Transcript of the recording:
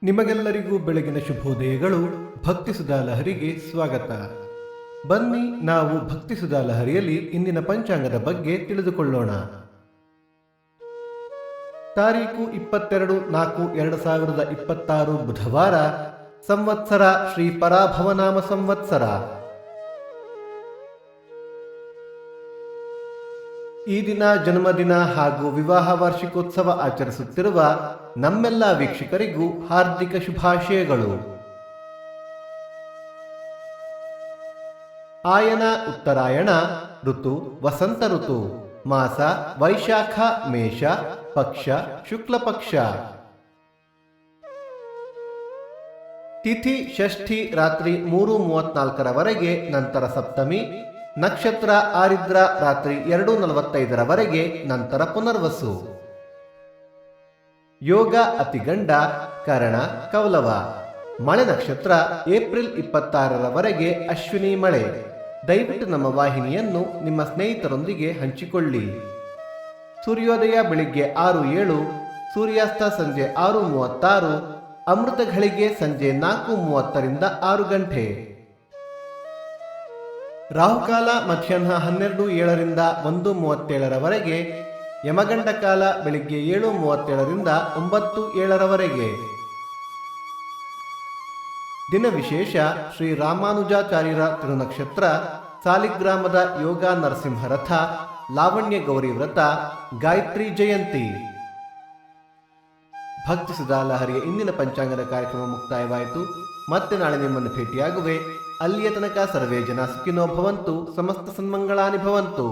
ನಿಮಗೆಲ್ಲರಿಗೂ ಬೆಳಗಿನ ಶುಭೋದಯಗಳು. ಭಕ್ತಿ ಸುಧಾ ಲಹರಿಗೆ ಸ್ವಾಗತ. ಬನ್ನಿ ನಾವು ಭಕ್ತಿ ಸುಧಾ ಲಹರಿಯಲ್ಲಿ ಇಂದಿನ ಪಂಚಾಂಗದ ಬಗ್ಗೆ ತಿಳಿದುಕೊಳ್ಳೋಣ. ತಾರೀಕು 22/4/2026 ಬುಧವಾರ, ಸಂವತ್ಸರ ಶ್ರೀ ಪರಾಭವನಾಮ ಸಂವತ್ಸರ. ಈ ದಿನ ಜನ್ಮದಿನ ಹಾಗೂ ವಿವಾಹ ವಾರ್ಷಿಕೋತ್ಸವ ಆಚರಿಸುತ್ತಿರುವ ನಮ್ಮೆಲ್ಲ ವೀಕ್ಷಕರಿಗೂ ಹಾರ್ದಿಕ ಶುಭಾಶಯಗಳು. ಆಯನ ಉತ್ತರಾಯಣ, ಋತು ವಸಂತ ಋತು, ಮಾಸ ವೈಶಾಖ ಮೇಷ, ಪಕ್ಷ ಶುಕ್ಲ ಪಕ್ಷ, ತಿಥಿ ಷಷ್ಠಿ ರಾತ್ರಿ 3:34 ನಂತರ ಸಪ್ತಮಿ, ನಕ್ಷತ್ರ ಆರಿದ್ರ ರಾತ್ರಿ 2:45 ನಂತರ ಪುನರ್ವಸು. ಯೋಗ ಅತಿಗಂಡ, ಕರಣ ಕೌಲವ. ಮಳೆ ನಕ್ಷತ್ರ ಏಪ್ರಿಲ್ 26 ಅಶ್ವಿನಿ ಮಳೆ. ದಯವಿಟ್ಟು ನಮ್ಮ ವಾಹಿನಿಯನ್ನು ನಿಮ್ಮ ಸ್ನೇಹಿತರೊಂದಿಗೆ ಹಂಚಿಕೊಳ್ಳಿ. ಸೂರ್ಯೋದಯ ಬೆಳಿಗ್ಗೆ 6:07, ಸೂರ್ಯಾಸ್ತ ಸಂಜೆ 6:36, ಅಮೃತ ಘಳಿಗೆ ಸಂಜೆ 4:30 6 ಗಂಟೆ. ರಾಹುಕಾಲ ಮಧ್ಯಾಹ್ನ 12:07 1:37, ಯಮಗಂಡ ಕಾಲ ಬೆಳಿಗ್ಗೆ 7:37 9:07. ದಿನ ವಿಶೇಷ ಶ್ರೀ ರಾಮಾನುಜಾಚಾರ್ಯರ ತಿರುನಕ್ಷತ್ರ, ಸಾಲಿಗ್ರಾಮದ ಯೋಗ ನರಸಿಂಹರಥ, ಲಾವಣ್ಯ ಗೌರಿ ವ್ರತ, ಗಾಯತ್ರಿ ಜಯಂತಿ. ಭಕ್ತಿ ಸುಧಾ ಲಹರಿಯ ಇಂದಿನ ಪಂಚಾಂಗದ ಕಾರ್ಯಕ್ರಮ ಮುಕ್ತಾಯವಾಯಿತು. ಮತ್ತೆ ನಾಳೆ ನಿಮ್ಮನ್ನು ಭೇಟಿಯಾಗುವೆ. ಅಲ್ಲಿಯ ತನಕ ಸರ್ವೇ ಜನ ಸುಖಿನೋ ಭವಂತು, ಸಮಸ್ತ ಸನ್ಮಂಗಳಾನಿ ಭವಂತು.